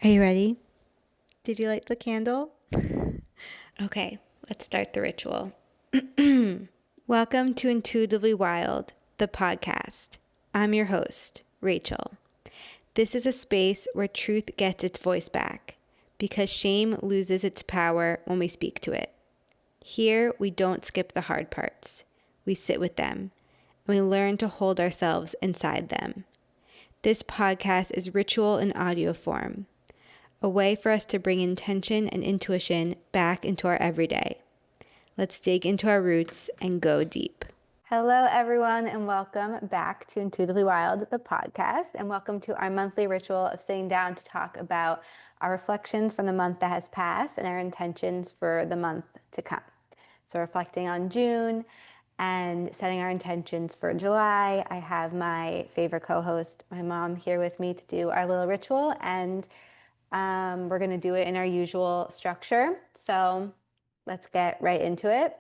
Are you ready? Did you light the candle? Okay, let's start the ritual. Welcome to Intuitively Wild, the podcast. I'm your host, Rachel. This is a space where truth gets its voice back because shame loses its power when we speak to it. Here, we don't skip the hard parts. We sit with them and we learn to hold ourselves inside them. This podcast is ritual in audio form, a way for us to bring intention and intuition back into our everyday. Let's dig into our roots and go deep. Hello, everyone, and welcome back to Intuitively Wild, the podcast, and welcome to our monthly ritual of sitting down to talk about our reflections from the month that has passed and our intentions for the month to come. So reflecting on June and setting our intentions for July. I have my favorite co-host, my mom, here with me to do our little ritual, and we're going to do it in our usual structure. So let's get right into it.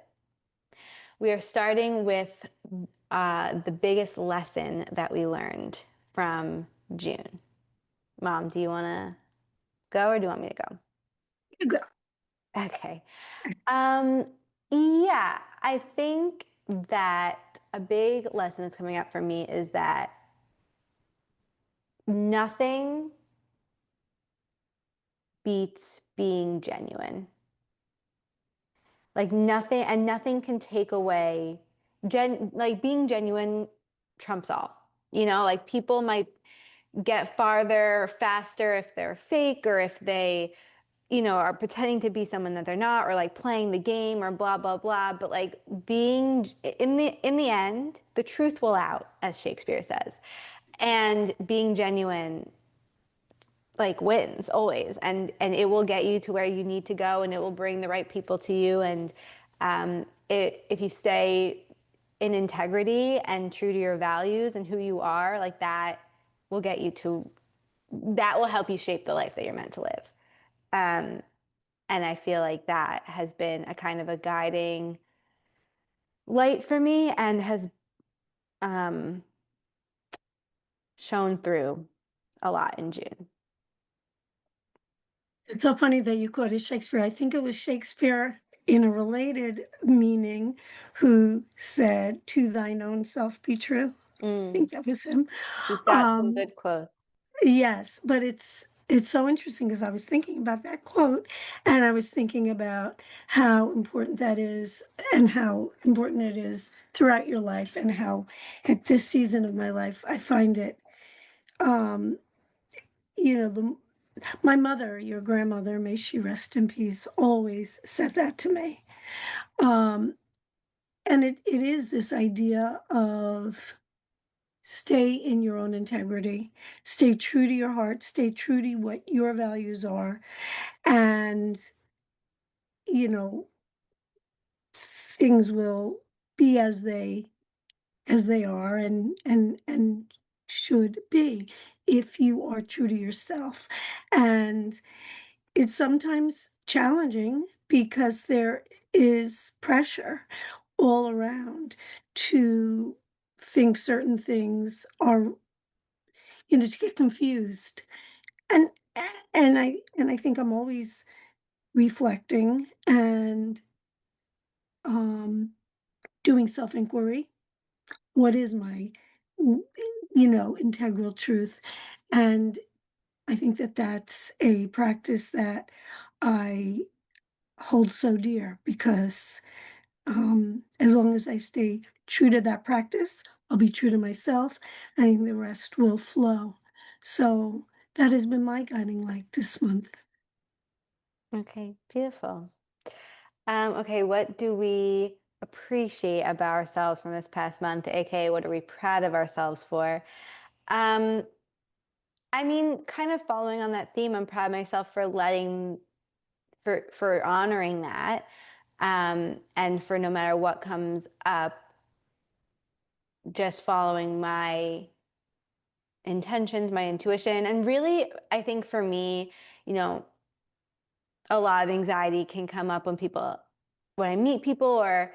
We are starting with the biggest lesson that we learned from June. Mom, do you want to go or do you want me to go? You go. Okay. Yeah, I think that a big lesson that's coming up for me is that nothing beats being genuine. Like nothing can take away like being genuine trumps all. Like people might get farther faster if they're fake or if they, are pretending to be someone that they're not, or like playing the game or blah blah blah. But like being in the end, the truth will out, as Shakespeare says. And being genuine like wins always, and it will get you to where you need to go, and it will bring the right people to you. And if you stay in integrity and true to your values and who you are, like that will get you to, that will help you shape the life that you're meant to live. And I feel like that has been a kind of a guiding light for me and has shown through a lot in June. It's so funny that you quoted Shakespeare. I think it was Shakespeare in a related meaning who said, "To thine own self be true." I think that was him. You've got some Um, good quotes. yes, but it's so interesting because I was thinking about that quote and I was thinking about how important that is and how important it is throughout your life and how at this season of my life I find it um, the my mother, your grandmother, may she rest in peace, always said that to me. Um, and it is this idea of stay in your own integrity, stay true to your heart, stay true to what your values are. And, you know, things will be as they are and should be if you are true to yourself. And it's sometimes challenging because there is pressure all around to think certain things are, to get confused. And and I think I'm always reflecting and um doing self-inquiry. What is my integral truth? And I think that that's a practice that I hold so dear because as long as I stay true to that practice, I'll be true to myself. I think the rest will flow. So that has been my guiding light this month. Okay, beautiful. Okay, what do we appreciate about ourselves from this past month? AKA, what are we proud of ourselves for? Um, I mean, kind of following on that theme, I'm proud of myself for for honoring that, and for no matter what comes up, just following my intentions, my intuition. And really, I think for me, you know, a lot of anxiety can come up when I meet people, or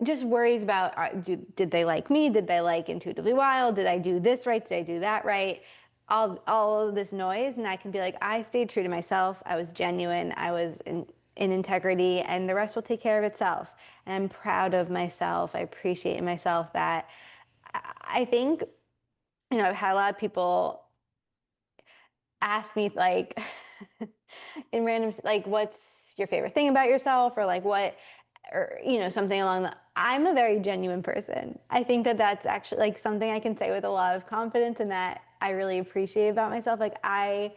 just worries about did they like me? Did they like Intuitively Wild? Did I do this right? Did I do that right? all of this noise, and I can be like, I stayed true to myself. I was genuine. I was in integrity, and the rest will take care of itself. And I'm proud of myself. I appreciate myself. That I think, I've had a lot of people ask me like in random, like, what's your favorite thing about yourself, or like what, or something along the. I'm a very genuine person. I think that that's actually like something I can say with a lot of confidence, and that I really appreciate about myself. Like I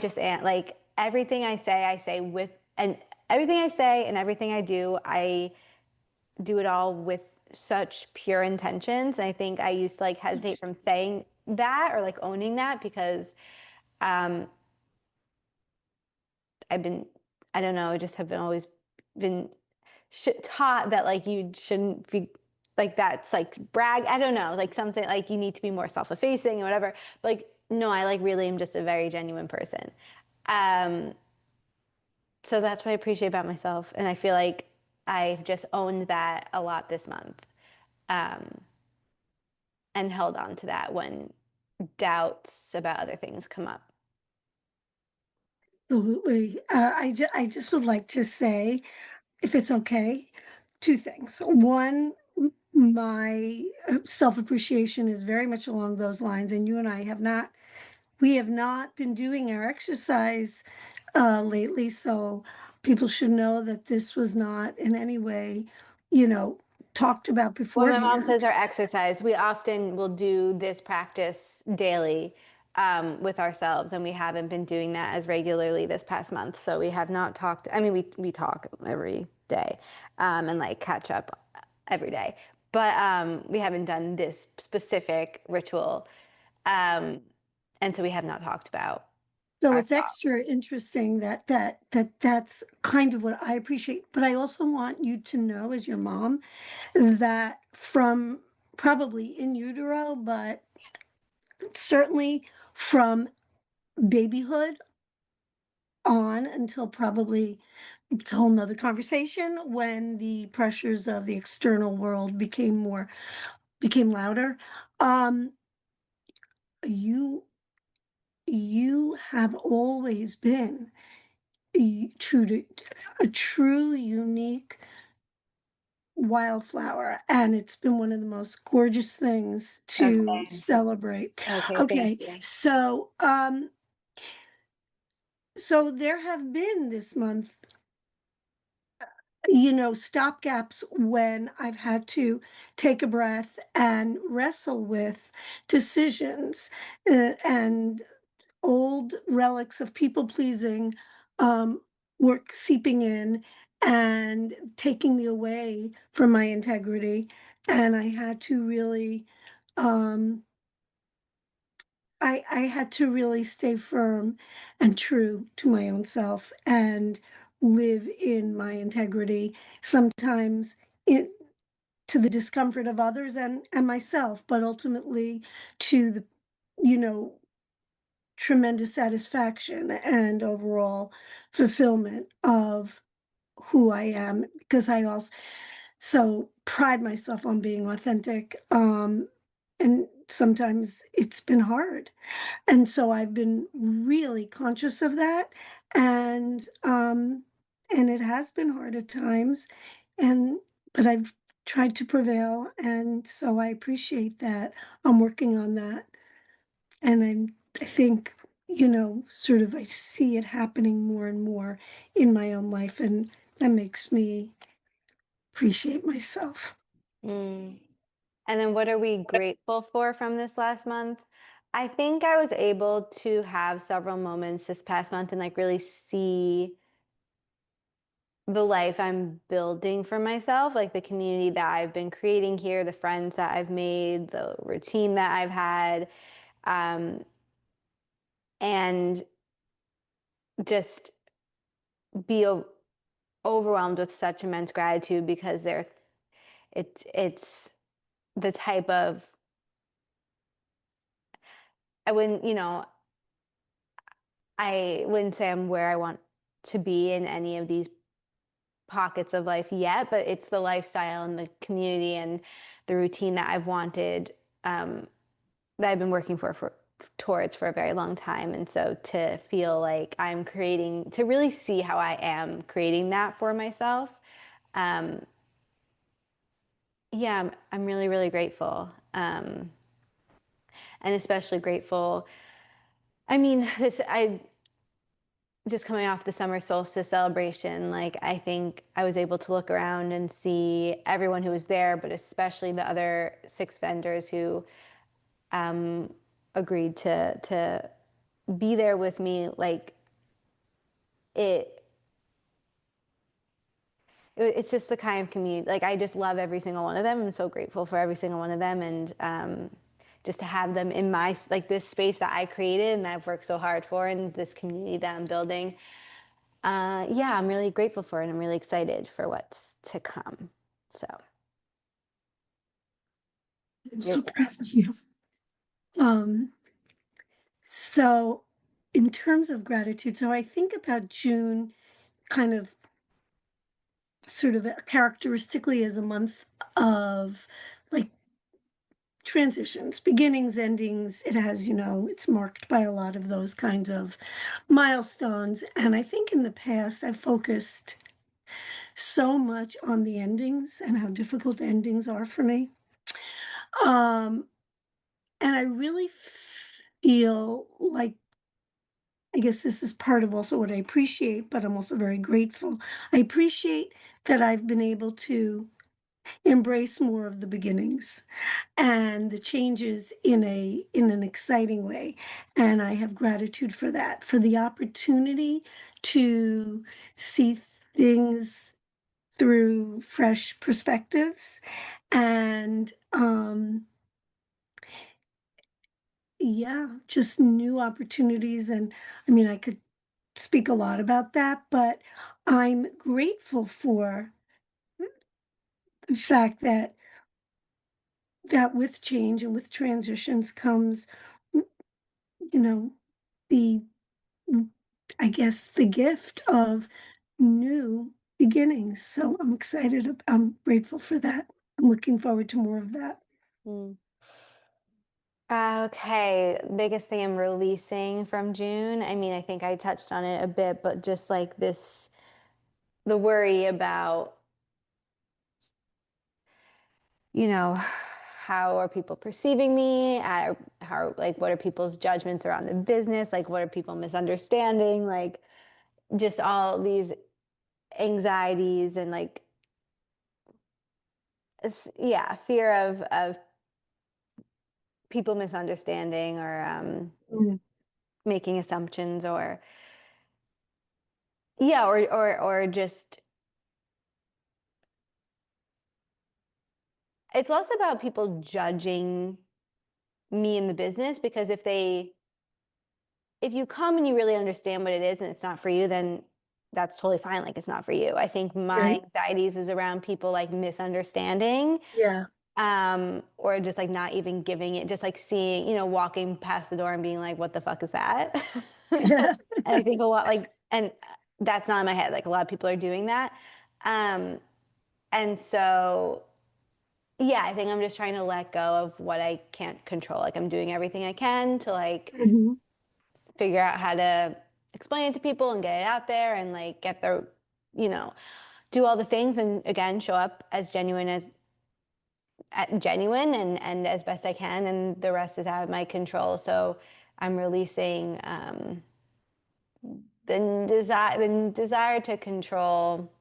just am, like, everything I say with, and everything I say and everything I do it all with such pure intentions. And I think I used to like hesitate from saying that or like owning that because um, I've been, I don't know, I just have been always been taught that like you shouldn't be like, that's like brag. I don't know, like something like you need to be more self-effacing and whatever. But like, no, I like really am just a very genuine person. Um, so that's what I appreciate about myself. And I feel like I've just owned that a lot this month, um, and held on to that when doubts about other things come up. Absolutely. I just would like to say, if it's okay, two things. One, my self appreciation is very much along those lines, and you and I have not. We have not been doing our exercise lately, so people should know that this was not in any way, you know, talked about When my mom beforehand. says our exercise, we often will do this practice daily, with ourselves, and we haven't been doing that as regularly this past month. So we have not talked. I mean, we talk every day, and like catch up every day, but we haven't done this specific ritual, um, and so we have not talked about So our it's thoughts. extra interesting that's kind of what I appreciate. But I also want you to know, as your mom, that from probably in utero, but certainly from babyhood on until probably it's a whole nother conversation when the pressures of the external world became louder. Um, you you have always been true to a true unique wildflower, and it's been one of the most gorgeous things to Okay. celebrate. Okay. Thank Okay, you. so there have been this month, stopgaps when I've had to take a breath and wrestle with decisions, and old relics of people pleasing were seeping in and taking me away from my integrity. And I had to really, um, I had to really stay firm and true to my own self and live in my integrity. Sometimes it to the discomfort of others and myself, but ultimately to the, you know, tremendous satisfaction and overall fulfillment of who I am, because I also pride myself on being authentic. And sometimes it's been hard. And so I've been really conscious of that. And it has been hard at times. And but I've tried to prevail. And so I appreciate that. I'm working on that. And I think, sort of I see it happening more and more in my own life, and that makes me appreciate myself. Mm. And then what are we grateful for from this last month? I think I was able to have several moments this past month and like really see the life I'm building for myself, like the community that I've been creating here, the friends that I've made, the routine that I've had, um, and just be overwhelmed with such immense gratitude because it's the type of, I wouldn't, I wouldn't say I'm where I want to be in any of these pockets of life yet, but it's the lifestyle and the community and the routine that I've wanted, that I've been working for towards for a very long time. And so to feel like I'm creating, to really see how I am creating that for myself, um, yeah, I'm really, really grateful. And especially grateful. I mean, I just coming off the summer solstice celebration, like I think I was able to look around and see everyone who was there, but especially the other 6 vendors who um, agreed to be there with me. Like it, it's just the kind of community. Like I just love every single one of them. I'm so grateful for every single one of them, and just to have them in my like this space that I created and that I've worked so hard for, and this community that I'm building. Yeah, I'm really grateful for it. And I'm really excited for what's to come. So I'm you're so proud of you. Um, so in terms of gratitude, so I think about June kind of sort of characteristically as a month of like transitions, beginnings, endings. It has, it's marked by a lot of those kinds of milestones. And I think in the past, I've focused so much on the endings and how difficult endings are for me. Um, and I really feel like, I guess this is part of also what I appreciate, but I'm also very grateful. I appreciate that I've been able to embrace more of the beginnings and the changes in an exciting way, and I have gratitude for that, for the opportunity to see things through fresh perspectives, and yeah, just new opportunities. And I mean, I could speak a lot about that, but I'm grateful for the fact that with change and with transitions comes, you know, the I guess the gift of new beginnings. So I'm excited. I'm grateful for that. I'm looking forward to more of that. mm. Okay, biggest thing I'm releasing from June. I mean, I think I touched on it a bit, but just like this, the worry about, how are people perceiving me? Like, what are people's judgments around the business? Like, what are people misunderstanding? Like, just all these anxieties and like, yeah, fear of people misunderstanding or Mm. making assumptions or yeah, or just it's less about people judging me in the business because if you come and you really understand what it is and it's not for you, then that's totally fine. Like it's not for you. I think my Right. anxieties is around people like misunderstanding, Yeah. or just like not even giving it, just like seeing, walking past the door and being like, what the fuck is that? Yeah. And I think a lot like, and that's not in my head. Like a lot of people are doing that. Um, and so, yeah, I think I'm just trying to let go of what I can't control. Like I'm doing everything I can to like Mhm. figure out how to explain it to people and get it out there and like get the, you know, do all the things and again show up as genuine and as best I can, and the rest is out of my control. So I'm releasing the desire to control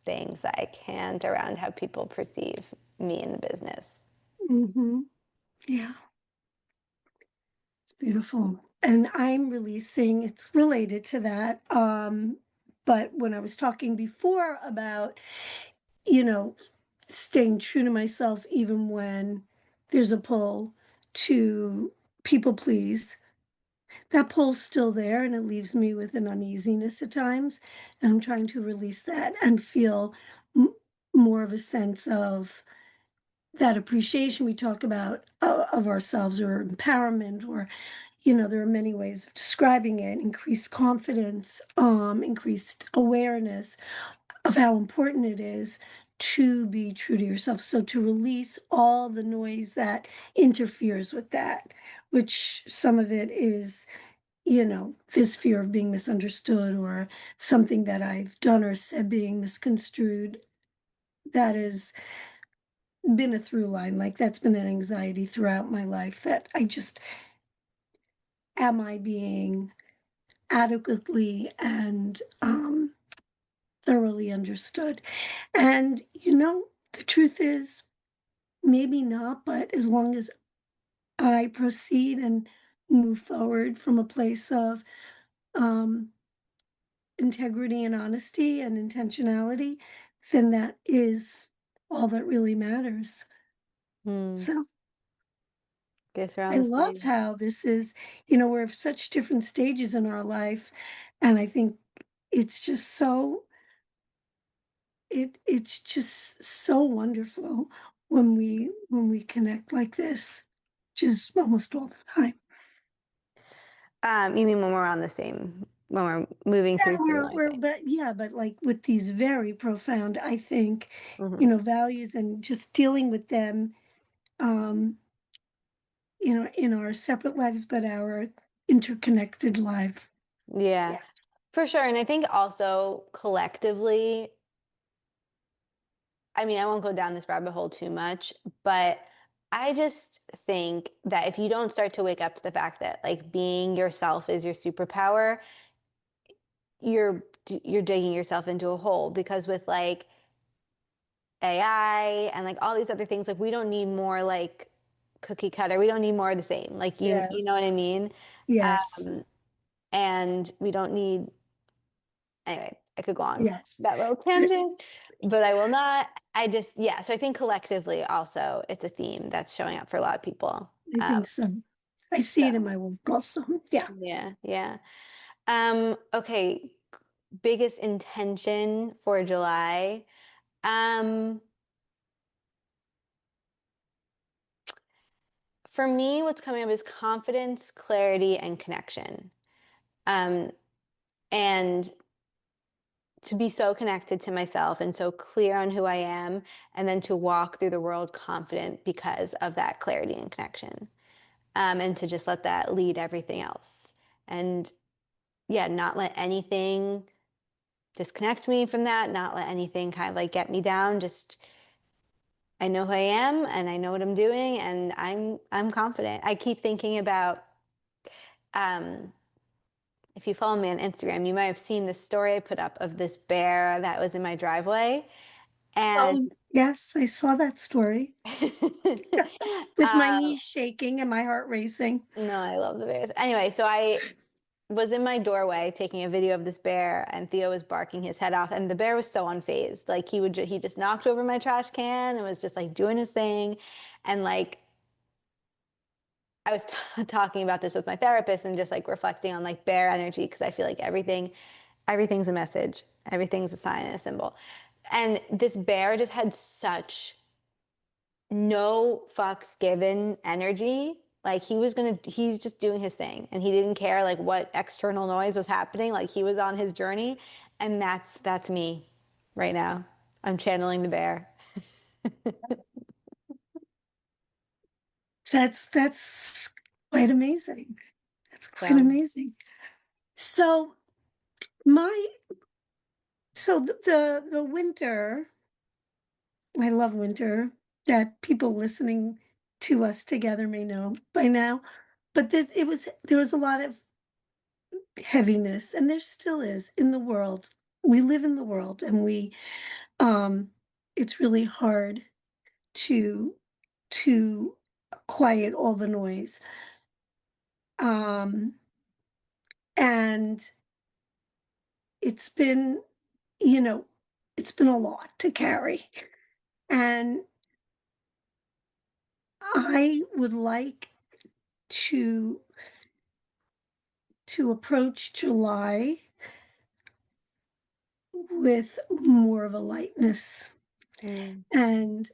things that I can't around how people perceive me in the business. Mhm. Yeah. It's beautiful. And I'm releasing, it's related to that. But when I was talking before about, you know, staying true to myself, even when there's a pull to people please, that pull's still there and it leaves me with an uneasiness at times. And I'm trying to release that and feel more of a sense of that appreciation we talk about of ourselves, or empowerment, or there are many ways of describing it: increased confidence, increased awareness of how important it is to be true to yourself. So to release all the noise that interferes with that, which some of it is, this fear of being misunderstood or something that I've done or said being misconstrued. That has been a through line. Like that's been an anxiety throughout my life that I just, am I being adequately and thoroughly understood? And, the truth is, maybe not, but as long as I proceed and move forward from a place of um, integrity and honesty and intentionality, then that is all that really matters. Hmm. So Guess we're on I the love same. how this is, we're at such different stages in our life. And I think it's just it's just so wonderful when we connect like this, which is almost all the time. You mean when we're on the same, when we're moving Yeah, through similar things? but like with these very profound, I think, Hmm. values and just dealing with them, um, in our separate lives, but our interconnected life. Yeah, Yeah. for sure. And I think also collectively, I mean, I won't go down this rabbit hole too much, but I just think that if you don't start to wake up to the fact that like being yourself is your superpower, you're you're digging yourself into a hole because with like AI and like all these other things, like we don't need more like cookie cutter. We don't need more of the same. Like Yeah. you know what I mean? Yes. Um, and we don't need anyway, I could go on Yes. that little tangent, but I will not. I just, yeah. So I think collectively also it's a theme that's showing up for a lot of people. I think so. I see So it in my work also. Yeah. yeah, yeah. Okay. Biggest intention for July. Um, for me, what's coming up is confidence, clarity, and connection. Um, and to be so connected to myself and so clear on who I am, and then to walk through the world confident because of that clarity and connection. And to just let that lead everything else. And yeah, not let anything disconnect me from that, not let anything kind of like get me down. Just I know who I am and I know what I'm doing and I'm confident. I keep thinking about um, if you follow me on Instagram, you might have seen this story I put up of this bear that was in my driveway. And Oh, yes, I saw that story with my um, knees shaking and my heart racing. no, I love the bears. Anyway, so I was in my doorway taking a video of this bear, and Theo was barking his head off, and the bear was so unfazed. Like he just knocked over my trash can and was just like doing his thing, and like I was talking about this with my therapist and just like reflecting on like bear energy because I feel like everything's a message, everything's a sign and a symbol, and this bear just had such no fucks given energy. Like he's just doing his thing and he didn't care like what external noise was happening. Like he was on his journey. And that's me right now. I'm channeling the bear. That's quite amazing. That's quite So, amazing. So my the winter, I love winter, that people listening to us together may know by now. But there was a lot of heaviness, and there still is in the world. We live in the world, and um it's really hard to to quiet all the noise. Um and it's been, you know, it's been a lot to carry. And I would like to approach July with more of a lightness mm, and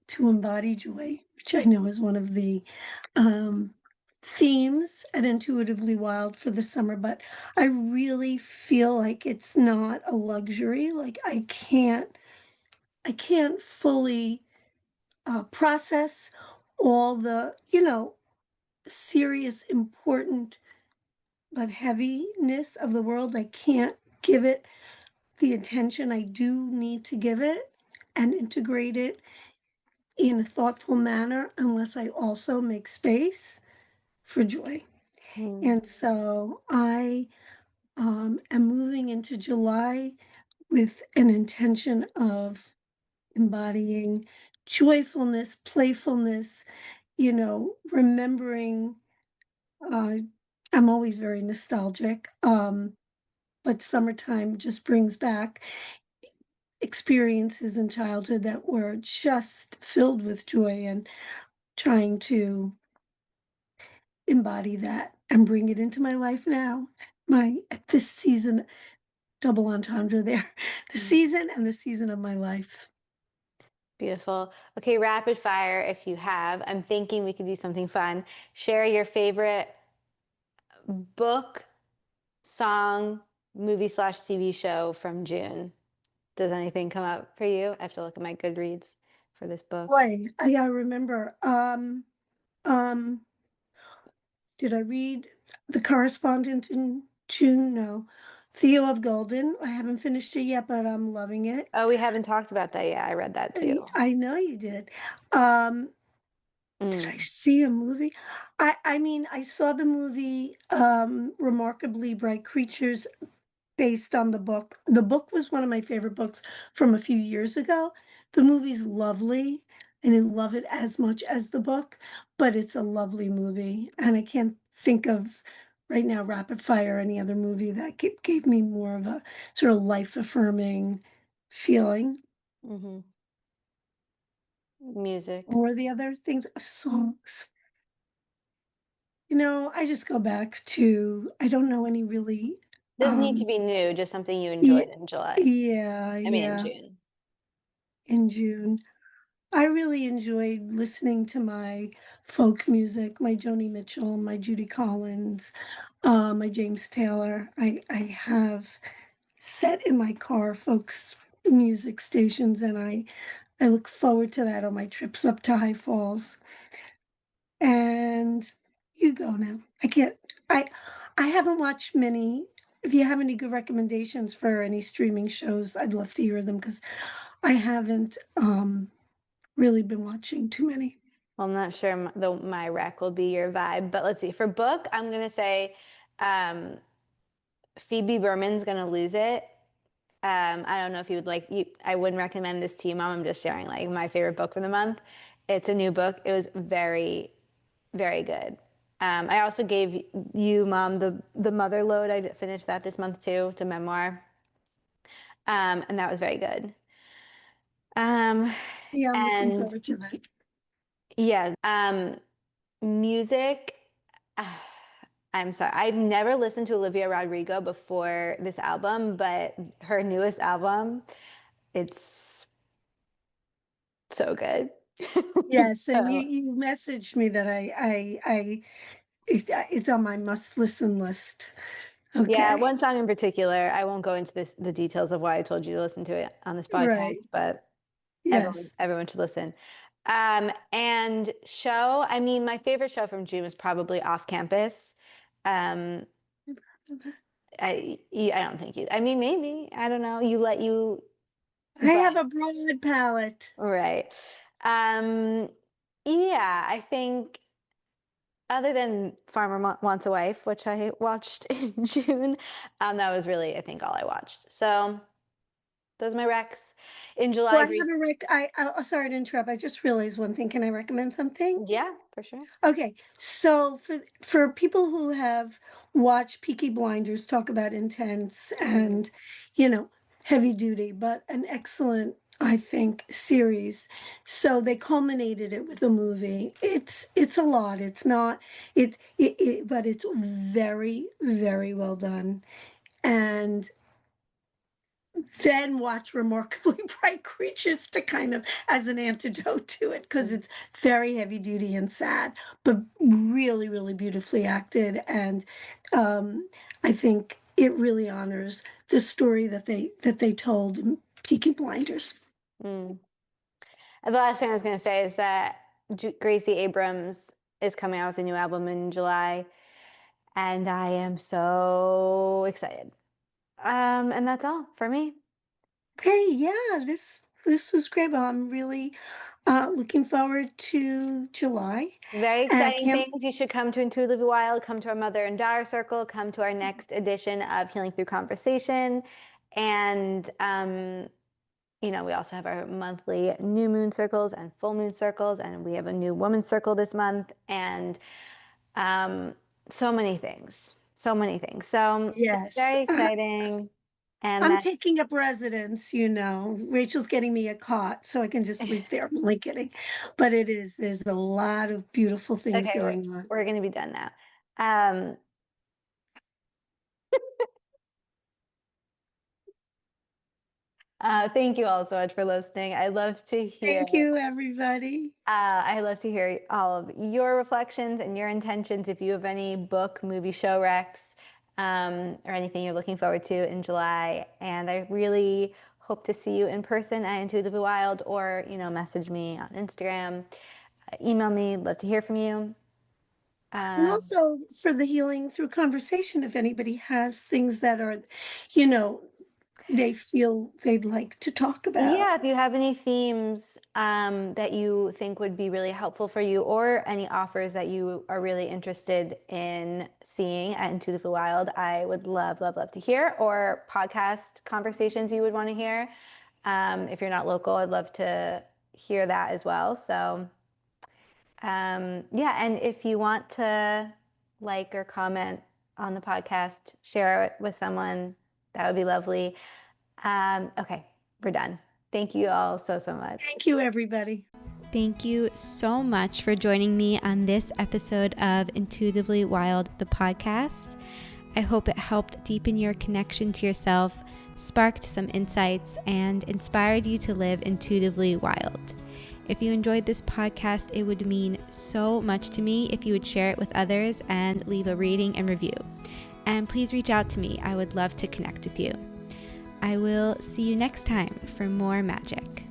to embody joy, which I know is one of the um, themes at Intuitively Wild for the summer. But I really feel like it's not a luxury. Like I can't fully process all the, serious, important, but heaviness of the world. I can't give it the attention I do need to give it and integrate it in a thoughtful manner unless I also make space for joy. Mm. And so I am moving into July with an intention of embodying joyfulness, playfulness, remembering. Uh, I'm always very nostalgic, but summertime just brings back experiences in childhood that were just filled with joy, and trying to embody that and bring it into my life now. My at this season, double entendre there, the Mm. season and the season of my life. Beautiful. Okay, rapid fire if you have. I'm thinking we could do something fun. Share your favorite book, song, movie slash TV show from June. Does anything come up for you? I have to look at my Goodreads for this book. Boy, I remember. Um, did I read The Correspondent in June? No. Theo of Golden. I haven't finished it yet, but I'm loving it. Oh, we haven't talked about that yet. I read that too. I know you did. Um, did I Mm. see a movie? I mean, I saw the movie Remarkably Bright Creatures based on the book. The book was one of my favorite books from a few years ago. The movie's lovely. I didn't love it as much as the book, but it's a lovely movie. And I can't think of right now, rapid fire, any other movie that gave me more of a sort of life affirming feeling. Hmm. Music. Or the other things, songs. I just go back to, I don't know any really, Doesn't need to be new, just something you yeah, enjoyed in July. yeah, I mean, in yeah, June. in June. I really enjoyed listening to my folk music, my Joni Mitchell, my Judy Collins, my James Taylor. I have set in my car folks music stations, and I look forward to that on my trips up to High Falls. And you go now. I I haven't watched many. If you have any good recommendations for any streaming shows, I'd love to hear them because I haven't really been watching too many. Well, I'm not sure my rec will be your vibe, but let's see. For book, I'm gonna say um, Phoebe Berman's gonna lose it. I don't know if you would like you. I wouldn't recommend this to you, Mom. I'm just sharing like my favorite book for the month. It's a new book. It was very, very good. I also gave you, Mom, the Mother Lode. I finished that this month too. It's a memoir, and that was very good. Um, Yeah, I'm looking and forward to that. yeah, music. uh, I'm sorry. I've never listened to Olivia Rodrigo before this album, but her newest album, it's so good. Yes, and you So, you messaged me that it's on my must listen list. yeah, Okay, one song in particular. I won't go into the details of why I told you to listen to it on this podcast, right. but everyone Yes. everyone should listen. And show, I mean, my favorite show from June was probably Off Campus. Um, I don't think you. I mean, maybe I don't know. I But have a broad palette. right. Um, yeah, I think other than Farmer Wants a Wife, which I watched in June, that was really I think all I watched. So those are my recs in Well, July. I have a sorry to interrupt. I just realized one thing. Can I recommend something? Yeah, for sure. Okay, so for people who have watched Peaky Blinders, talk about intense Mhm. and heavy duty, but an excellent, I think, series. So they culminated it with a movie. It's a lot. It's not but it's very, very well done. And then watch Remarkably Bright Creatures to kind of as an antidote to it because it's very heavy duty and sad, but really, really beautifully acted. And um, I think it really honors the story that they told in Peaky Blinders. Mm. And the last thing I was going to say is that Gracie Abrams is coming out with a new album in July, and I am so excited. And that's all for me. Okay, yeah, this was great. Well, I'm really looking forward to July. Very And I exciting can't, things. You should come to Intuitively Wild, come to our Mother and Daughter Circle, come to our next edition of Healing Through Conversation. And, we also have our monthly new moon circles and full moon circles, and we have a new woman circle this month, and um, so many things, so many things. So it's yes. very exciting. And I'm then, taking up residence, you know. Rachel's getting me a cot so I can just sleep there. I'm only kidding. But there's a lot of beautiful things okay, going on. we're going to be done now. Um, thank you all so much for listening. I love to hear. Thank you, everybody. I love to hear all of your reflections and your intentions. If you have any book, movie, show recs, or anything you're looking forward to in July, and I really hope to see you in person at Intuitively Wild, or message me on Instagram, email me. Love to hear from you. And Um, also for the healing through conversation, if anybody has things that are, you know, they feel they'd like to talk about. Yeah, if you have any themes that you think would be really helpful for you, or any offers that you are really interested in seeing at Into the Wild, I would love, love, love to hear, or podcast conversations you would want to hear. If you're not local, I'd love to hear that as well. So, yeah, and if you want to like or comment on the podcast, share it with someone, that would be lovely. Okay, we're done. Thank you all so, so much. Thank you, everybody. Thank you so much for joining me on this episode of Intuitively Wild, the podcast. I hope it helped deepen your connection to yourself, sparked some insights, and inspired you to live intuitively wild. If you enjoyed this podcast, it would mean so much to me if you would share it with others and leave a rating and review. And please reach out to me. I would love to connect with you. I will see you next time for more magic.